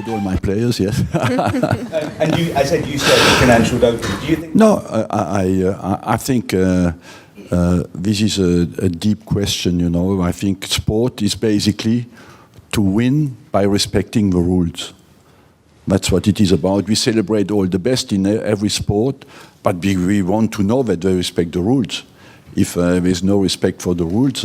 All my players, yes. And I said you said financial doping. Do you think? No, I think this is a deep question. You know, I think sport is basically to win by respecting the rules. That's what it is about. We celebrate all the best in every sport, but we want to know that they respect the rules. If there's no respect for the rules,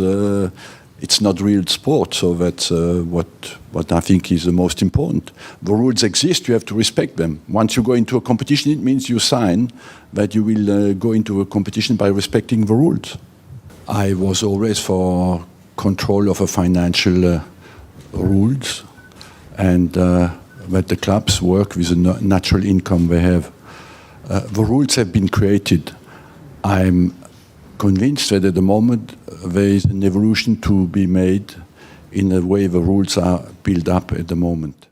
it's not real sport. So that's what I think is the most important. The rules exist, you have to respect them. Once you go into a competition, it means you sign that you will go into a competition by respecting the rules. I was always for control of the financial rules and that the clubs work with the natural income they have. The rules have been created. I'm convinced that at the moment there is an evolution to be made in the way the rules are built up at the moment.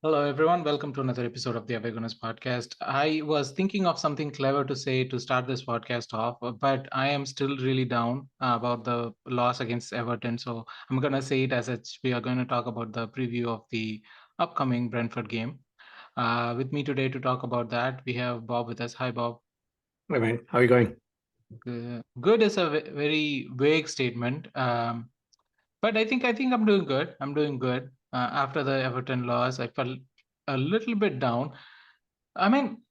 Hello, everyone. Welcome to another episode of the Gooners podcast. I was thinking of something clever to say to start this podcast off, but I am still really down about the loss against Everton. So I'm going to say it as we are going to talk about the preview of the upcoming Brentford game. With me today to talk about that, we have Bob with us. Hi, Bob. Hey, man. How are you going? Good is a very vague statement. But I think I'm doing good. I'm doing good. After the Everton loss, I felt a little bit down. I mean,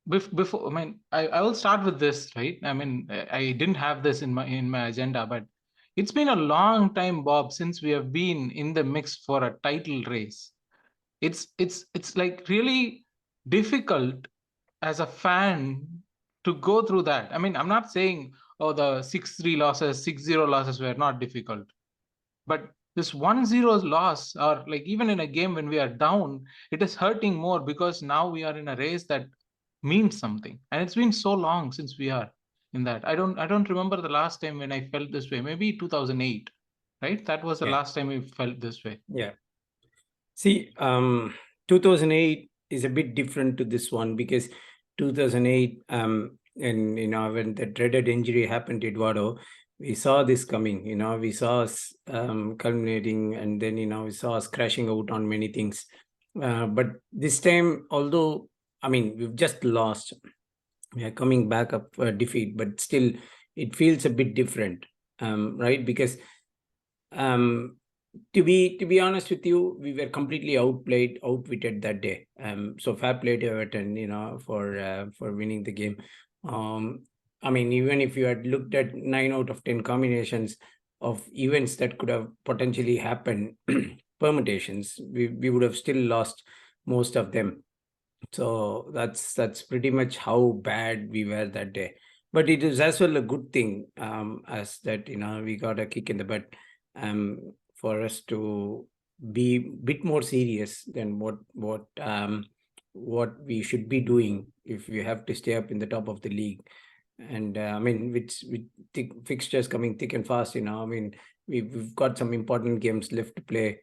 before I will start with this, right? I mean, I didn't have this in my agenda, but it's been a long time, Bob, since we have been in the mix for a title race. It's like really difficult as a fan to go through that. I mean, I'm not saying, oh, the 6-3 losses, 6-0 losses were not difficult. But this 1-0 loss, or like even in a game when we are down, it is hurting more because now we are in a race that means something. And it's been so long since we are in that. I don't remember the last time when I felt this way. Maybe 2008, right? That was the last time we felt this way. Yeah. See, 2008 is a bit different to this one because 2008, and when the dreaded injury happened to Eduardo, we saw this coming. We saw us culminating, and then we saw us crashing out on many things. But this time, although we've just lost, we are coming back up a defeat, but still it feels a bit different, right? Because to be honest with you, we were completely outwitted that day. So fair play to Everton, for winning the game. Even if you had looked at 9 out of 10 combinations of events that could have potentially happened, permutations, we would have still lost most of them. So that's pretty much how bad we were that day. But it is as well a good thing, as that we got a kick in the butt, for us to be a bit more serious than what we should be doing if we have to stay up in the top of the league. And with fixtures coming thick and fast, we've got some important games left to play.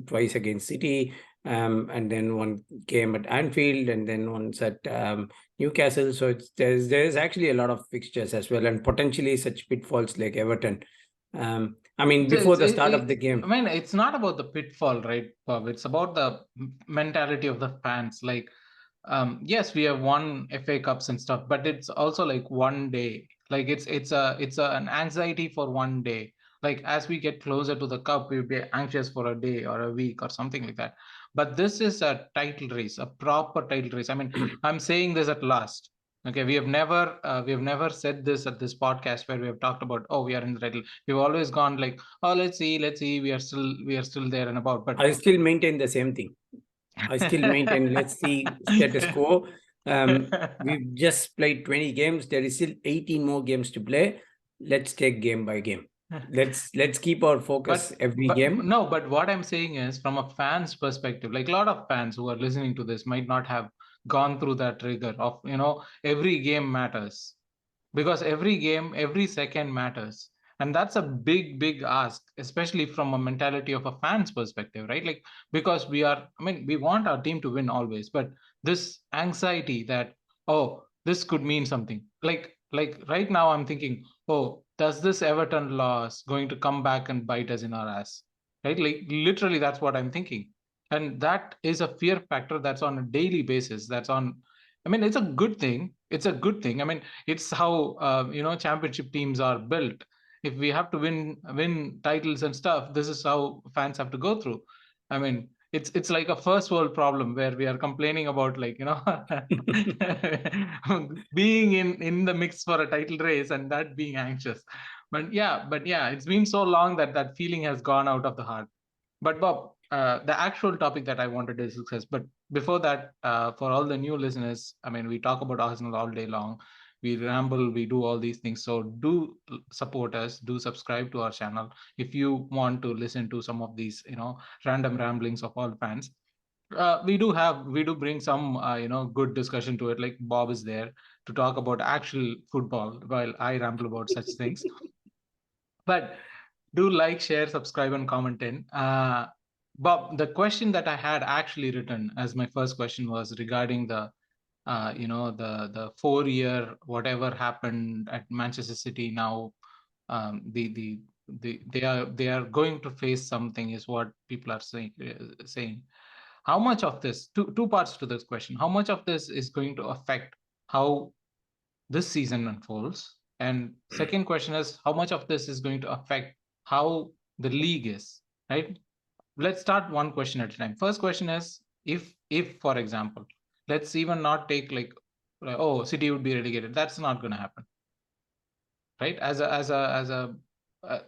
Twice against City, and then one game at Anfield, and then once at Newcastle. So there's actually a lot of fixtures as well, and potentially such pitfalls like Everton. Before the start of the game. It's not about the pitfall, right, Bob? It's about the mentality of the fans. Like, yes, we have won FA Cups and stuff, but it's also like one day. Like it's an anxiety for one day. Like as we get closer to the cup, we'll be anxious for a day or a week or something like that. But this is a title race, a proper title race. I'm saying this at last. Okay, we have never said this at this podcast where we have talked about, oh, we are in the title. We've always gone like, oh, let's see, we are still there and about. But I still maintain the same thing. I still maintain, let's see, status quo. We've just played 20 games. There is still 18 more games to play. Let's take game by game. let's keep our focus every game. No, but what I'm saying is, from a fan's perspective, like a lot of fans who are listening to this might not have gone through that rigor of, every game matters, because every game, every second matters. And that's a big ask, especially from a mentality of a fan's perspective, right? Like, because we want our team to win always, but this anxiety that, oh, this could mean something. Like right now I'm thinking, oh, does this Everton loss going to come back and bite us in our ass? Right? Like, literally, that's what I'm thinking. And that is a fear factor that's on a daily basis. It's a good thing. It's a good thing. It's how championship teams are built. If we have to win titles and stuff, this is how fans have to go through. It's like a first world problem where we are complaining about, like, being in the mix for a title race and that being anxious. But yeah, it's been so long that feeling has gone out of the heart. But Bob, the actual topic that I wanted to discuss, but before that, for all the new listeners, we talk about Arsenal all day long. We ramble, we do all these things. So do support us, do subscribe to our channel if you want to listen to some of these, random ramblings of all fans. We do bring some, good discussion to it. Like, Bob is there to talk about actual football while I ramble about such things. But do like, share, subscribe, and comment in. Bob, the question that I had actually written as my first question was regarding the 4-year whatever happened at Manchester City. Now, they are going to face something, is what people are saying. How much of this? Two parts to this question. How much of this is going to affect how this season unfolds? And second question is, how much of this is going to affect how the league is, right? Let's start one question at a time. First question is, if for example, let's even not take like, oh, City would be relegated. That's not going to happen, right?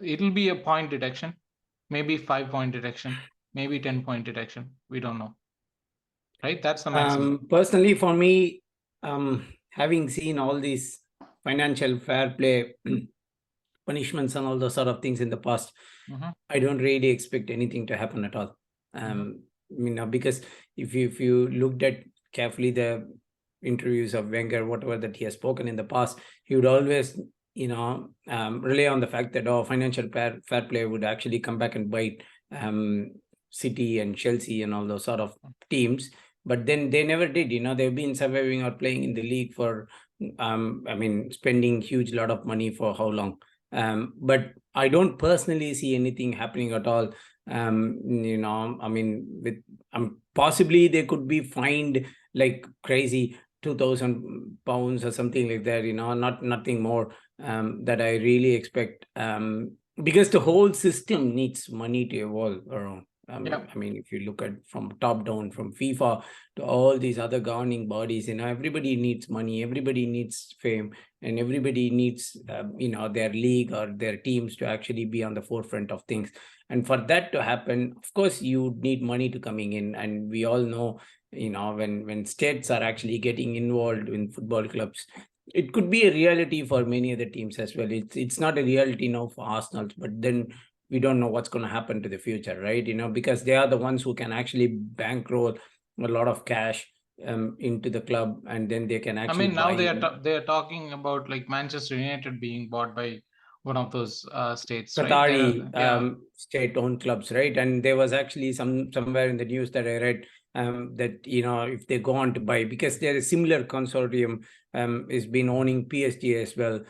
It'll be a point deduction, maybe 5-point deduction, maybe 10-point deduction. We don't know, right? That's the maximum. Personally, for me, having seen all these financial fair play punishments and all those sort of things in the past, I don't really expect anything to happen at all. Because if you looked at carefully the interviews of Wenger, whatever that he has spoken in the past, he would always rely on the fact that financial fair play would actually come back and bite City and Chelsea and all those sort of teams. But then they never did. They've been surviving or playing in the league for spending huge lot of money for how long. But I don't personally see anything happening at all. Possibly they could be fined like crazy, £2,000 or something like that. Nothing more that I really expect. Because the whole system needs money to evolve around. If you look at from top down, from FIFA to all these other governing bodies, everybody needs money, everybody needs fame, and everybody needs, their league or their teams to actually be on the forefront of things. And for that to happen, of course, you need money to coming in. And we all know, when states are actually getting involved in football clubs, it could be a reality for many other teams as well. It's not a reality now for Arsenal, but then we don't know what's going to happen to the future, right? Because they are the ones who can actually bankroll a lot of cash into the club, and then they can actually. Now they are talking about like Manchester United being bought by one of those states, Qatari, right? state-owned clubs, right? And there was actually somewhere in the news that I read that if they go on to buy, because there is a similar consortium is been owning PSG as well.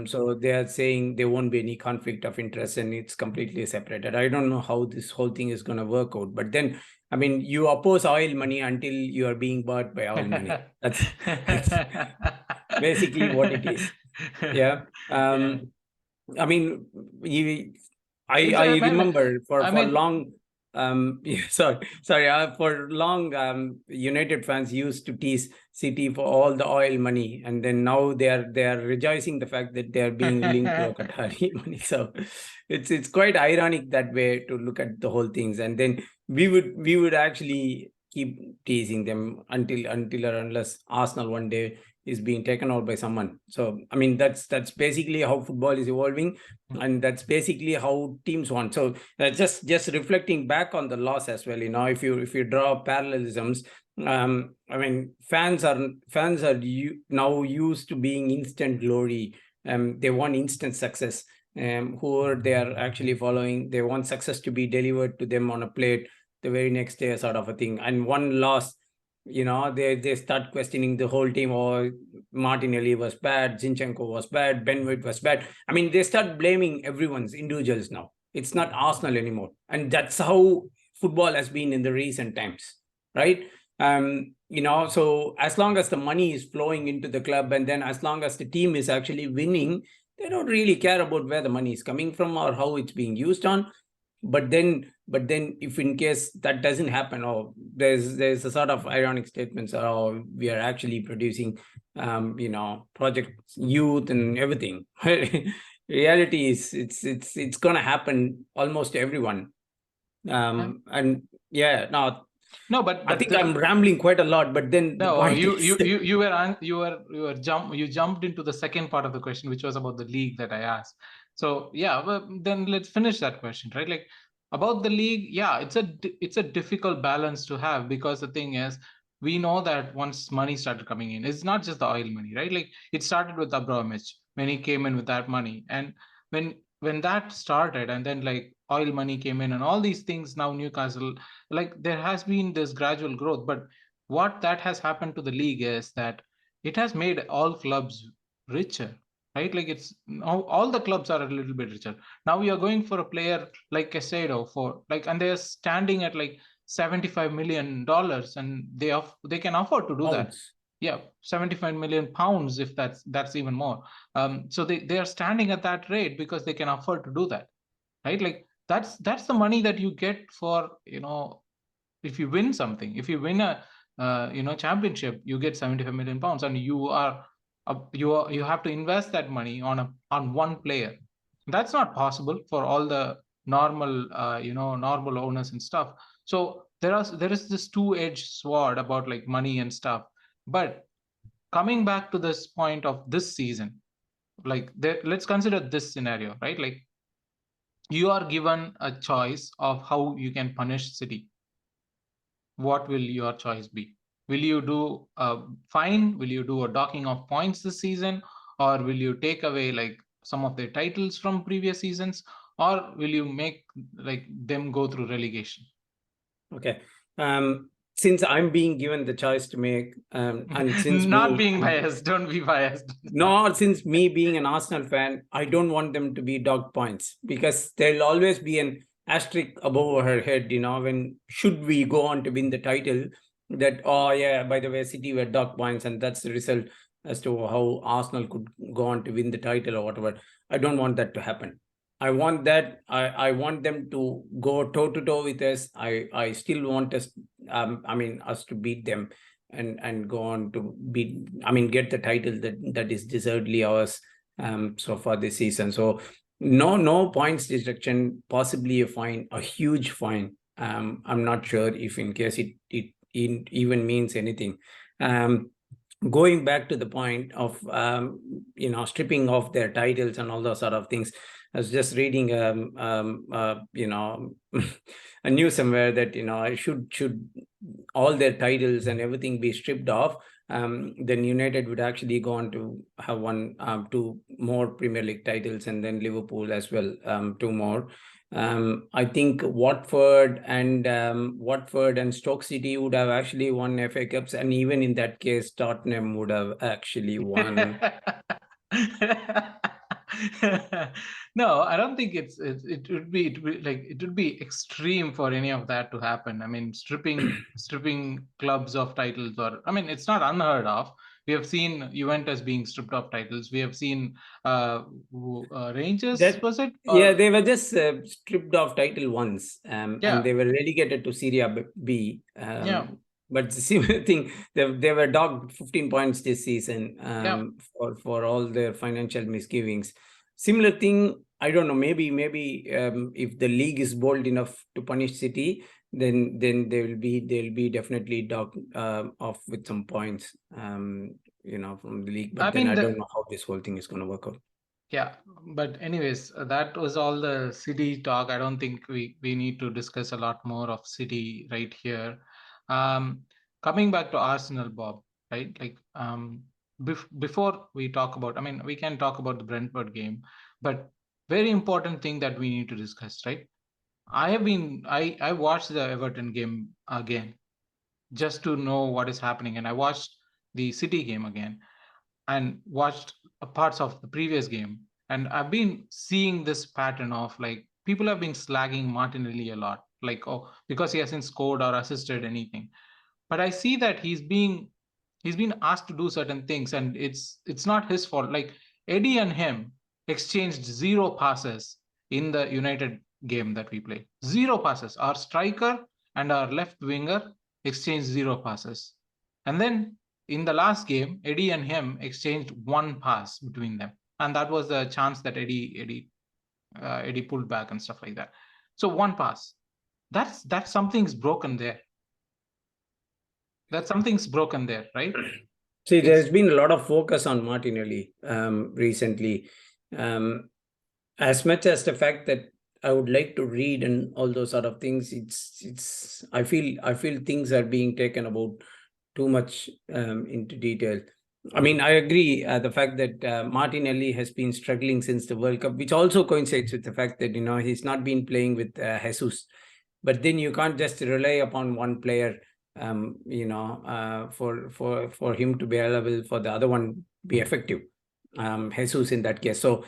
So they are saying there won't be any conflict of interest and it's completely separated. I don't know how this whole thing is going to work out, but then you oppose oil money until you are being bought by oil money. That's basically what it is. Yeah. I remember for long. For long, United fans used to tease City for all the oil money, and then now they are rejoicing the fact that they are being linked to a Qatari money. So it's quite ironic that way to look at the whole things, and then we would actually keep teasing them until or unless Arsenal one day is being taken out by someone. So I mean that's basically how football is evolving, and that's basically how teams want. So just reflecting back on the loss as well, if you draw parallelisms, I mean fans are now used to being instant glory. They want instant success. Whoever they are actually following, they want success to be delivered to them on a plate the very next day, sort of a thing. And one loss, they start questioning the whole team. Or Martinelli was bad, Zinchenko was bad, Ben White was bad. I mean, they start blaming everyone's individuals now. It's not Arsenal anymore, and that's how football has been in the recent times, right? So as long as the money is flowing into the club, and then as long as the team is actually winning, they don't really care about where the money is coming from or how it's being used on. But then if in case that doesn't happen, or there's a sort of ironic statements, or we are actually producing project youth and everything. Reality is it's gonna happen almost to everyone. And yeah, now No, but I think I'm rambling quite a lot, but then the no, point you is... jumped into the second part of the question, which was about the league that I asked. So yeah, well, then let's finish that question, right? Like about the league, yeah, it's a difficult balance to have, because the thing is, we know that once money started coming in, it's not just the oil money, right? Like it started with Abramovich when he came in with that money, and when that started, and then like oil money came in and all these things, now Newcastle, like there has been this gradual growth. But what that has happened to the league is that it has made all clubs richer, right? Like it's now all the clubs are a little bit richer. Now you're going for a player like Casado for like, and they're standing at like $75 million, and they can afford to do that. Yeah, 75 million pounds, if that's even more. So they are standing at that rate because they can afford to do that, right? Like that's the money that you get for, if you win something. If you win a championship, you get 75 million pounds, and you have to invest that money on one player. That's not possible for all the normal normal owners and stuff. So there is this two-edged sword about like money and stuff. But coming back to this point of this season, like let's consider this scenario, right? Like you are given a choice of how you can punish City. What will your choice be? Will you do a fine? Will you do a docking of points this season? Or will you take away like some of their titles from previous seasons? Or will you make like them go through relegation? Okay. Since I'm being given the choice to make, and since not being biased, don't be biased. No, since me being an Arsenal fan, I don't want them to be docked points, because there'll always be an asterisk above her head, when should we go on to win the title, that, oh yeah, by the way, City were docked points, and that's the result as to how Arsenal could go on to win the title or whatever. I don't want that to happen. I want that. I want them to go toe to toe with us. I still want us, us to beat them and go on to get the title that is deservedly ours so far this season. So no points deduction, possibly a fine, a huge fine. I'm not sure if in case it even means anything. Going back to the point of stripping off their titles and all those sort of things, I was just reading a news somewhere that should all their titles and everything be stripped off, then United would actually go on to have two more Premier League titles, and then Liverpool as well, two more. I think Watford and Stoke City would have actually won FA Cups, and even in that case, Tottenham would have actually won. No, I don't think it would be extreme for any of that to happen. I mean, stripping clubs of titles, or it's not unheard of. We have seen Juventus being stripped of titles. We have seen Rangers, was it? Yeah, they were just stripped of title once, and they were relegated to Serie B. But the similar thing, they were docked 15 points this season for all their financial misgivings. Similar thing, I don't know, maybe if the league is bold enough to punish City, then they'll be definitely docked off with some points. from the league. I But then mean, I don't know how this whole thing is going to work out. yeah, but anyways, that was all the City talk. I don't think we need to discuss a lot more of City right here. Coming back to Arsenal, Bob, right? Like, before we talk about, I mean, we can talk about the Brentford game, but very important thing that we need to discuss, right? I watched the Everton game again just to know what is happening, and I watched the City game again and watched parts of the previous game. And I've been seeing this pattern of like people have been slagging Martinelli a lot, like, oh, because he hasn't scored or assisted anything. But I see that he's been asked to do certain things, and it's not his fault. Like Eddie and him exchanged 0 passes in the United game that we played. 0 passes. Our striker and our left winger exchanged 0 passes. And then in the last game, Eddie and him exchanged 1 pass between them, and that was the chance that Eddie pulled back and stuff like that. So 1 pass. That's something's broken there. That something's broken there, right? See, there's been a lot of focus on Martinelli recently. As much as the fact that I would like to read and all those sort of things, I feel things are being taken about too much into detail. I mean, I agree the fact that Martinelli has been struggling since the World Cup, which also coincides with the fact that he's not been playing with Jesus. But then you can't just rely upon one player, for him to be available for the other one be effective. Jesus in that case. So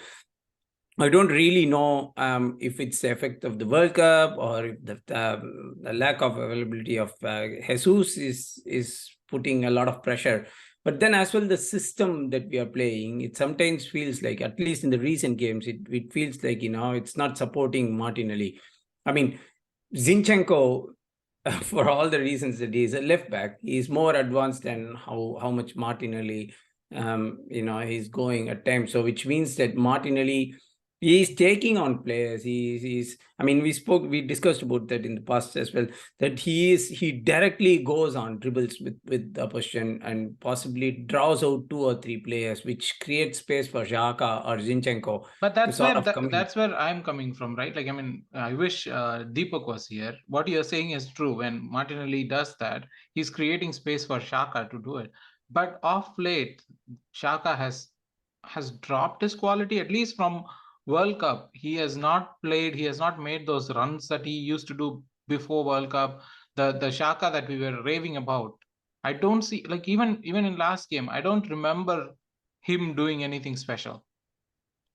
I don't really know if it's the effect of the World Cup or if the lack of availability of Jesus is putting a lot of pressure. But then as well, the system that we are playing, it sometimes feels like, at least in the recent games, it feels like, it's not supporting Martinelli. I mean, Zinchenko, for all the reasons that he is a left back, he is more advanced than how much Martinelli, he's going at times. So which means that Martinelli, he's taking on players. I mean, we discussed about that in the past as well, that he directly goes on dribbles with the opposition and possibly draws out 2 or 3 players, which creates space for Xhaka or Zinchenko. But that's where I'm coming from, right? Like, I mean, I wish Deepak was here. What you're saying is true. When Martinelli does that, he's creating space for Xhaka to do it. But off late, Xhaka has dropped his quality, at least from World Cup. He has not played. He has not made those runs that he used to do before World Cup. The Xhaka that we were raving about, I don't see, like, even in last game, I don't remember him doing anything special.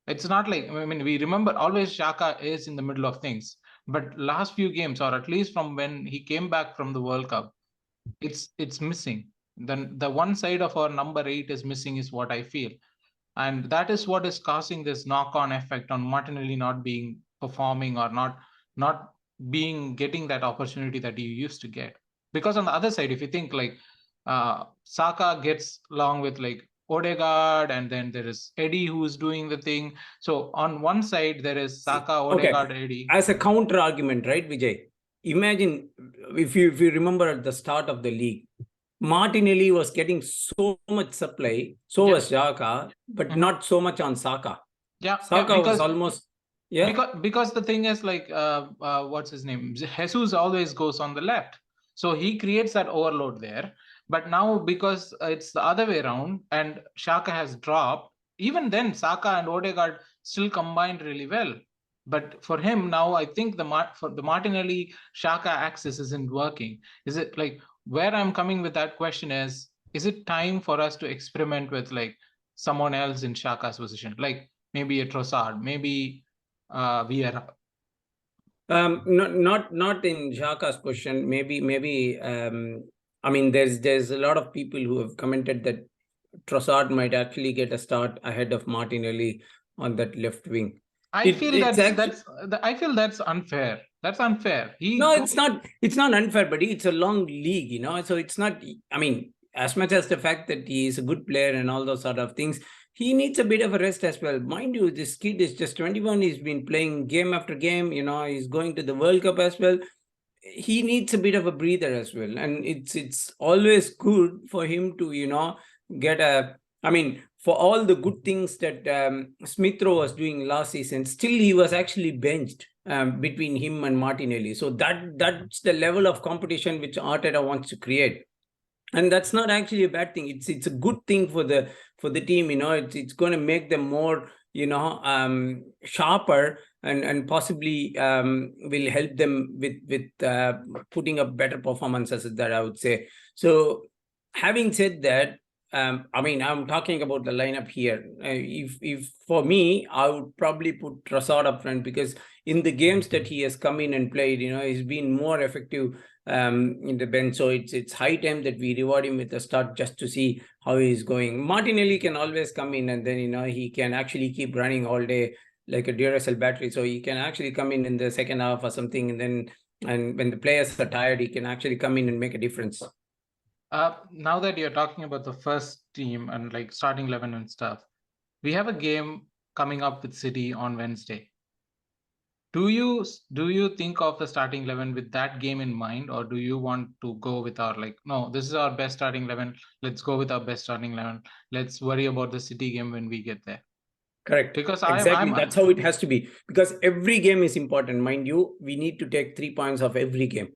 It's not like, I mean, we remember always Xhaka is in the middle of things, but last few games, or at least from when he came back from the World Cup, it's missing. Then the one side of our number 8 is missing, is what I feel. And that is what is causing this knock-on effect on Martinelli not being performing, or not being getting that opportunity that he used to get. Because on the other side, if you think like Saka gets along with like Odegaard, and then there is Eddie who's doing the thing. So on one side there is Saka, Odegaard, Eddie. As a counter argument, right, Vijay? Imagine if you remember at the start of the league, Martinelli was getting so much supply, so was Xhaka, but not so much on Saka. Saka was almost because the thing is like what's his name? Jesus always goes on the left, so he creates that overload there. But now, because it's the other way around and Xhaka has dropped, even then Saka and Odegaard still combined really well. But for him now, I think for the Martinelli Xhaka axis isn't working. Is it like, where I'm coming with that question is it time for us to experiment with like someone else in Xhaka's position, like maybe a Trossard, maybe Vieira? Not in Xhaka's position. Maybe. I mean, there's a lot of people who have commented that Trossard might actually get a start ahead of Martinelli on that left wing. I feel that's unfair. That's unfair. It's not. It's not unfair, buddy. It's a long league, So it's not. I mean, as much as the fact that he is a good player and all those sort of things, he needs a bit of a rest as well. Mind you, this kid is just 21. He's been playing game after game. He's going to the World Cup as well. He needs a bit of a breather as well. And it's always good for him to, for all the good things that Smith Rowe was doing last season, still he was actually benched between him and Martinelli. So that's the level of competition which Arteta wants to create. And that's not actually a bad thing. It's a good thing for the team. It's going to make them more sharper and possibly will help them with putting up better performances, that I would say. So having said that, I'm talking about the lineup here. If for me, I would probably put Trossard up front, because in the games that he has come in and played, he's been more effective in the bench. So it's high time that we reward him with a start just to see how he's going. Martinelli can always come in, and then he can actually keep running all day like a Duracell battery. So he can actually come in the second half or something, and when the players are tired, he can actually come in and make a difference. Now that you're talking about the first team and like starting 11 and stuff, we have a game coming up with City on Wednesday. Do you think of the starting 11 with that game in mind, or do you want to go with our no, this is our best starting 11, let's go with our best starting 11, let's worry about the City game when we get there? Correct. Because exactly, that's how it has to be, because every game is important. Mind you, we need to take 3 points of every game,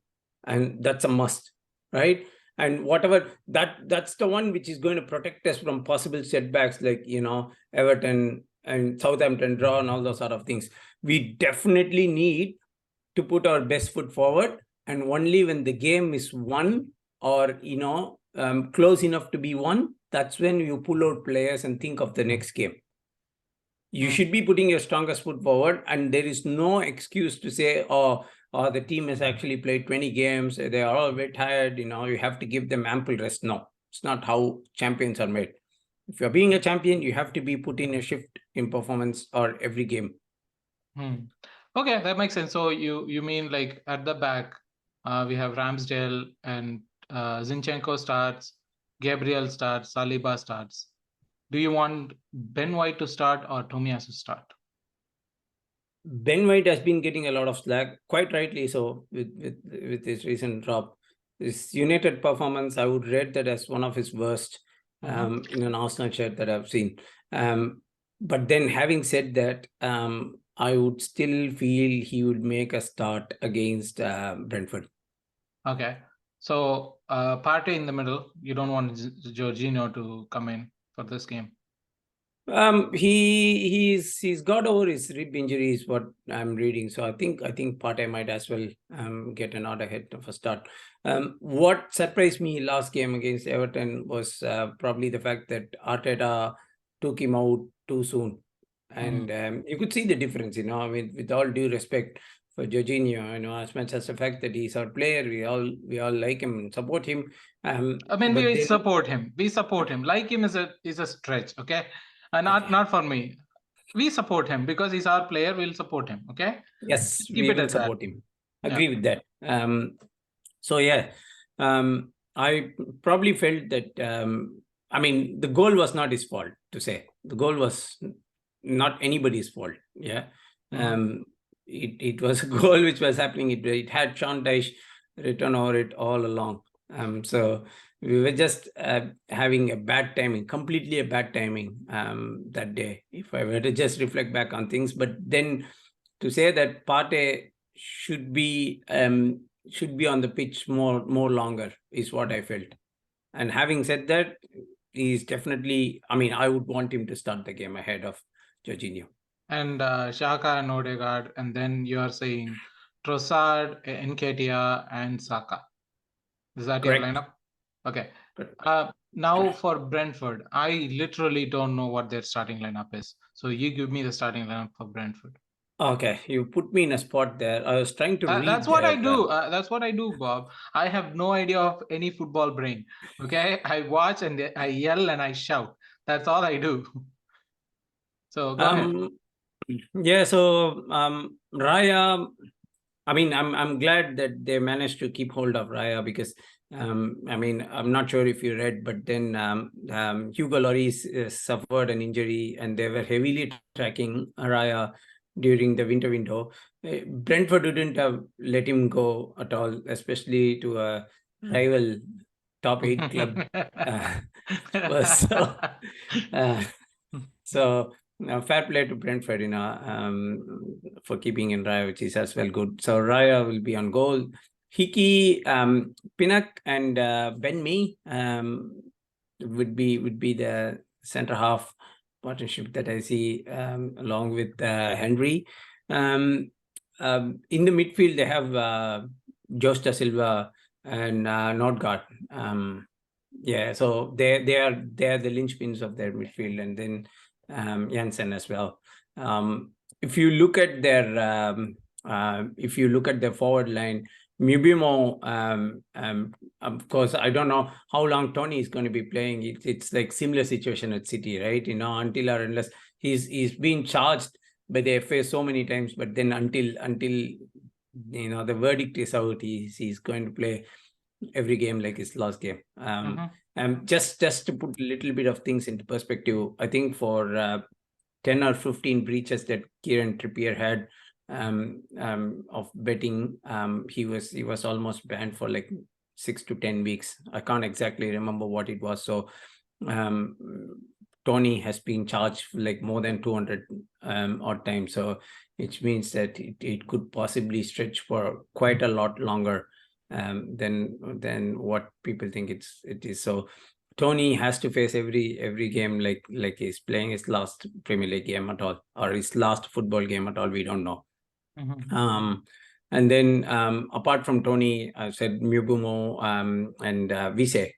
and that's a must, right? And whatever that's the one which is going to protect us from possible setbacks, like Everton and Southampton draw and all those sort of things. We definitely need to put our best foot forward, and only when the game is won or close enough to be won, that's when you pull out players and think of the next game. You should be putting your strongest foot forward, and there is no excuse to say, oh, the team has actually played 20 games, they are all very tired, you have to give them ample rest. No, it's not how champions are made. If you're being a champion, you have to be put in a shift in performance or every game. Okay, that makes sense. So you mean like at the back, we have Ramsdale and Zinchenko starts, Gabriel starts, Saliba starts. Do you want Ben White to start or Tomiyasu start? Ben White has been getting a lot of slack, quite rightly so, with his recent drop. His United performance, I would rate that as one of his worst in an Arsenal shirt that I've seen. But then having said that, I would still feel he would make a start against Brentford. Okay. So Partey in the middle, you don't want Jorginho to come in for this game? He's got over his rib injury is what I'm reading. So I think Partey might as well get an order ahead of a start. What surprised me last game against Everton was probably the fact that Arteta took him out too soon. And you could see the difference, with all due respect for Jorginho, as much as the fact that he's our player, we all like him and support him. We support him. We support him. Like him is a stretch, okay? Not for me. We support him because he's our player. We'll support him. Okay. Yes, we will support him. Agree with that. So yeah, I probably felt that. The goal was not his fault. To say the goal was not anybody's fault. Yeah. It was a goal which was happening. It had Sean Dyche written over it all along. So we were just having a bad timing, completely a bad timing that day, if I were to just reflect back on things. But then to say that Partey should be on the pitch more longer is what I felt. And having said that, he's definitely, I would want him to start the game ahead of Jorginho. And Xhaka and Odegaard, and then you are saying Trossard, Nketiah, and Saka. Is that Correct. your lineup? Okay. Now for Brentford, I literally don't know what their starting lineup is. So you give me the starting lineup for Brentford. Okay, you put me in a spot there. I was trying to read. That's what I do. That's what I do, Bob. I have no idea of any football brain. Okay, I watch and I yell and I shout. That's all I do. So go ahead. Yeah. So Raya. I'm glad that they managed to keep hold of Raya, because I'm not sure if you read, but then Hugo Lloris suffered an injury, and they were heavily tracking Raya during the winter window. Brentford didn't let him go at all, especially to a rival top 8 club. So, fair play to Brentford, for keeping in Raya, which is as well good. So Raya will be on goal. Hickey, Pinnock, and Ben Mee would be the centre half partnership that I see, along with Henry. In the midfield, they have Jose da Silva and Nordgaard. So they are the linchpins of their midfield, and then Jansen as well. If you look at their forward line, Mbeumo, of course, I don't know how long Tony is going to be playing. It's like similar situation at City, right? Until or unless he's been charged by the FA so many times, but then until the verdict is out, he's going to play every game like his last game. Just to put a little bit of things into perspective, I think for 10 or 15 breaches that Kieran Trippier had of betting, he was almost banned for like 6 to 10 weeks. I can't exactly remember what it was. So Tony has been charged like more than 200 odd times. So which means that it could possibly stretch for quite a lot longer than what people think it is. So Tony has to face every game like he's playing his last Premier League game at all, or his last football game at all. We don't know. And then apart from Tony, I said Mbeumo and Visa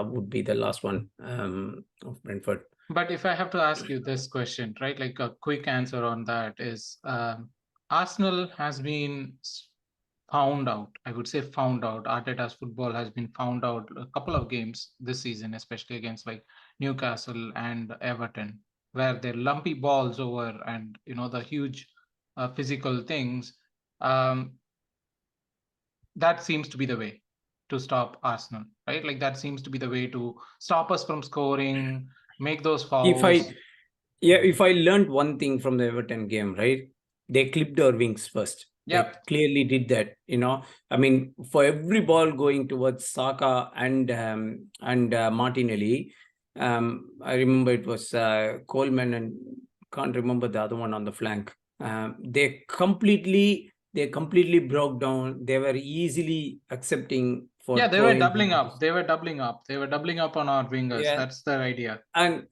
would be the last one of Brentford. But if I have to ask you this question, right, like a quick answer on that is, Arsenal has been found out. I would say found out. Arteta's football has been found out a couple of games this season, especially against like Newcastle and Everton, where they're lumpy balls over and the huge physical things. That seems to be the way to stop Arsenal, right? Like that seems to be the way to stop us from scoring, make those fouls. If I learned one thing from the Everton game, right? They clipped our wings first. Yep. They clearly did that. I mean, for every ball going towards Saka and Martinelli, I remember it was Coleman and can't remember the other one on the flank. They completely broke down. They were easily accepting for they were doubling up. They were doubling up on our wingers. Yeah. That's their idea. And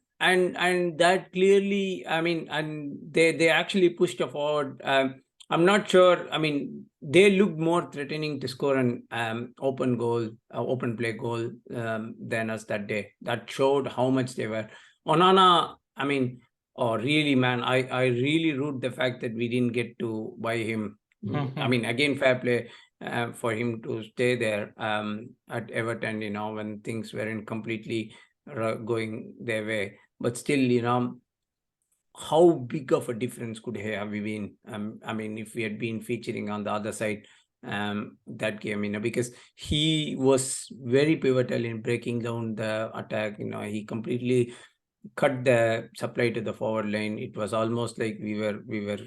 that clearly, I mean, and they actually pushed forward. I'm not sure. I mean, they looked more threatening to score an open play goal than us that day. That showed how much they were. Onana, I mean, really, man, I really root the fact that we didn't get to buy him. I mean, again, fair play for him to stay there at Everton, when things weren't completely going their way. But still, how big of a difference could have we been? I mean, if we had been featuring on the other side that game, because he was very pivotal in breaking down the attack. He completely cut the supply to the forward line. It was almost like we were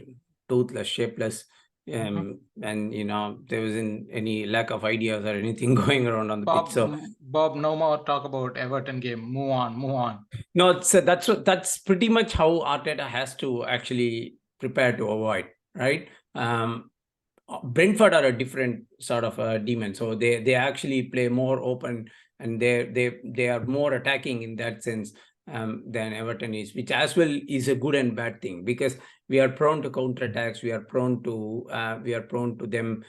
toothless, shapeless. And there wasn't any lack of ideas or anything going around on the pitch. So Bob, no more talk about Everton game. Move on. No, so that's pretty much how Arteta has to actually prepare to avoid, right? Brentford are a different sort of demon, so they actually play more open, and they are more attacking in that sense than Everton is, which as well is a good and bad thing, because we are prone to counterattacks. We are prone to them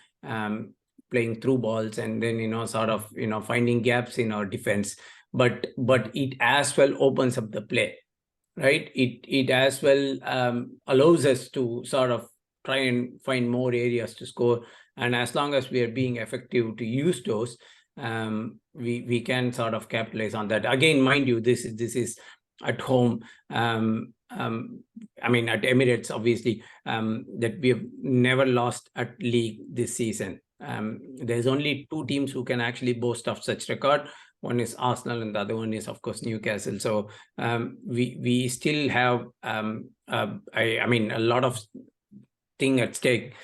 playing through balls, and then sort of finding gaps in our defense. But it as well opens up the play, right? It as well allows us to sort of try and find more areas to score, and as long as we are being effective to use those, we can sort of capitalize on that. Again, mind you, this is at home. I mean, at Emirates, obviously, that we have never lost at league this season. There's only 2 teams who can actually boast of such record. One is Arsenal, and the other one is, of course, Newcastle. So we still have, I mean, a lot of thing at stake.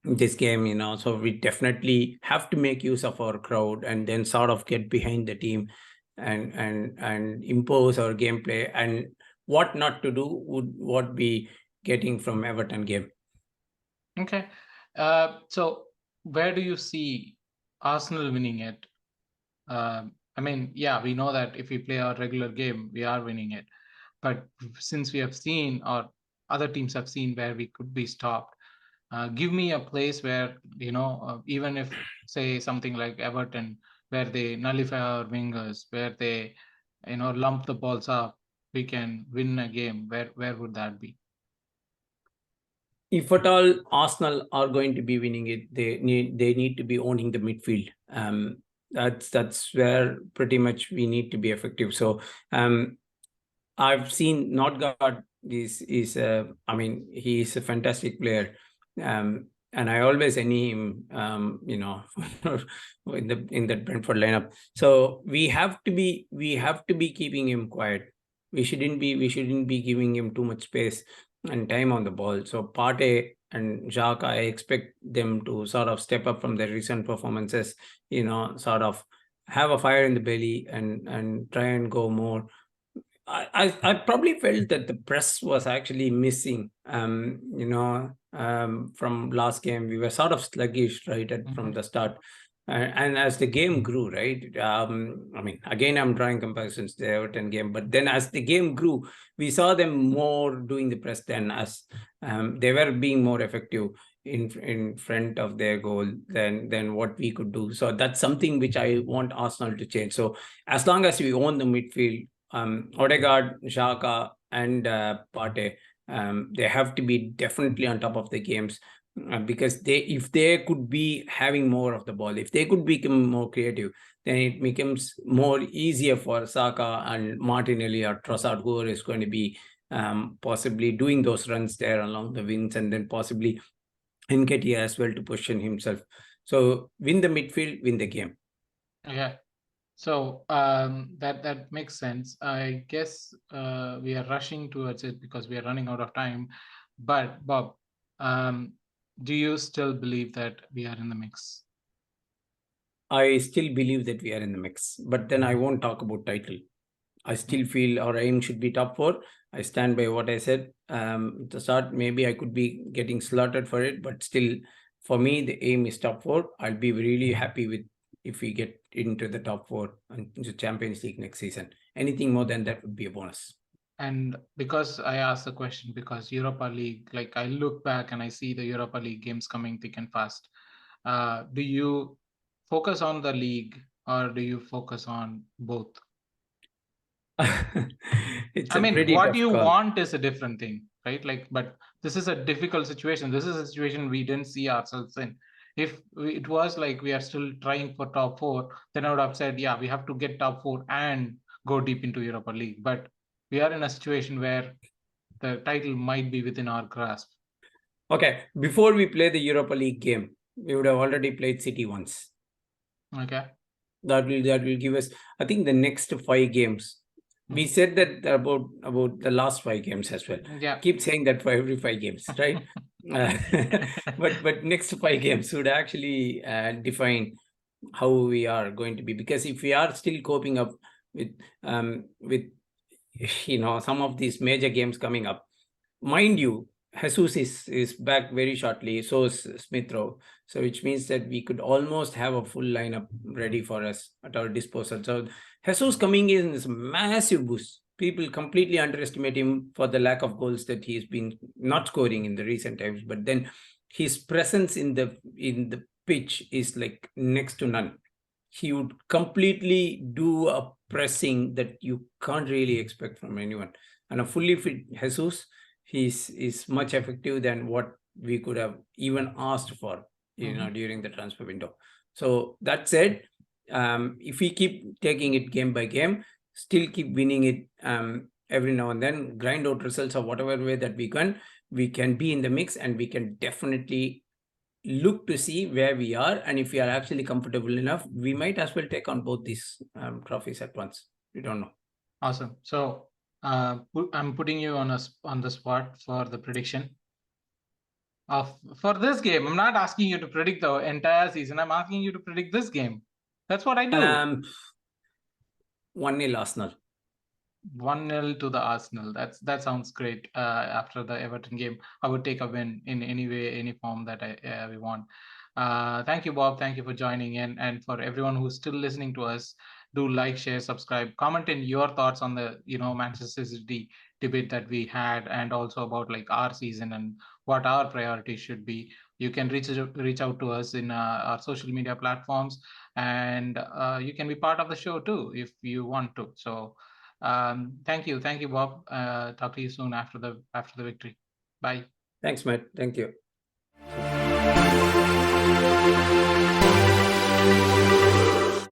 this game, so we definitely have to make use of our crowd and then sort of get behind the team and impose our gameplay, and what not to do would what be getting from Everton game. Okay. So where do you see Arsenal winning it? I mean, yeah, we know that if we play our regular game, we are winning it. But since we have seen, or other teams have seen, where we could be stopped, give me a place where, even if, say, something like Everton, where they nullify our wingers, where they, lump the balls up, we can win a game. Where would that be? If at all Arsenal are going to be winning it, they need to be owning the midfield. That's where pretty much we need to be effective. So I've seen Notgard is I mean, he is a fantastic player, and I always envy him, in the Brentford lineup. So we have to be keeping him quiet. We shouldn't be giving him too much space and time on the ball. So Partey and Jacques, I expect them to sort of step up from their recent performances, sort of have a fire in the belly and try and go more. I probably felt that the press was actually missing. From last game, we were sort of sluggish from the start. And as the game grew, right? I mean, again, I'm drawing comparisons to the Everton game, but then as the game grew, we saw them more doing the press than us. They were being more effective in front of their goal than what we could do. So that's something which I want Arsenal to change. So as long as we own the midfield, Odegaard, Xhaka, and Partey, they have to be definitely on top of the games, because if they could be having more of the ball, if they could become more creative, then it becomes more easier for Saka and Martinelli or Trossard, whoever is going to be possibly doing those runs there along the wings, and then possibly Nketiah as well to position himself. So win the midfield, win the game. Yeah. So that makes sense. I guess we are rushing towards it because we are running out of time. But Bob, do you still believe that we are in the mix? I still believe that we are in the mix, but then I won't talk about title. I still feel our aim should be top 4. I stand by what I said. At the start, maybe I could be getting slaughtered for it, but still, for me, the aim is top 4. I'll be really happy with if we get into the top 4 and the Champions League next season. Anything more than that would be a bonus. And because I asked the question, because Europa League, like I look back and I see the Europa League games coming thick and fast. Do you focus on the league or do you focus on both? It's I a mean, pretty what tough you call. want is a different thing, right? Like, but this is a difficult situation. This is a situation we didn't see ourselves in. If it was like we are still trying for top 4, then I would have said, yeah, we have to get top 4 and go deep into Europa League. But we are in a situation where the title might be within our grasp. Okay, before we play the Europa League game, we would have already played City once. Okay. That will give us, I think, the next 5 games. We said that about the last 5 games as well. Yeah. Keep saying that for every 5 games, right? But next 5 games would actually define how we are going to be, because if we are still coping up with some of these major games coming up, mind you, Jesus is back very shortly, so is Smith Rowe. So which means that we could almost have a full lineup ready for us at our disposal. So Jesus coming in is a massive boost. People completely underestimate him for the lack of goals that he's been not scoring in the recent times. But then his presence in the pitch is like next to none. He would completely do a pressing that you can't really expect from anyone. And a fully fit Jesus, is much effective than what we could have even asked for, during the transfer window. So that said, if we keep taking it game by game, still keep winning it every now and then, grind out results or whatever way that we can be in the mix, and we can definitely look to see where we are. And if we are actually comfortable enough, we might as well take on both these trophies at once. We don't know. Awesome. So I'm putting you on the spot for the prediction. For this game, I'm not asking you to predict the entire season. I'm asking you to predict this game. That's what I do. 1-0 Arsenal. 1-0 to the Arsenal. That sounds great. After the Everton game, I would take a win in any way, any form that we want. Thank you, Bob. Thank you for joining in, and for everyone who's still listening to us, do like, share, subscribe, comment in your thoughts on the Manchester City debate that we had, and also about like our season and what our priorities should be. You can reach out to us in our social media platforms, and you can be part of the show too if you want to. So. Thank you, Bob. Talk to you soon after the victory. Bye. Thanks, Matt. Thank you.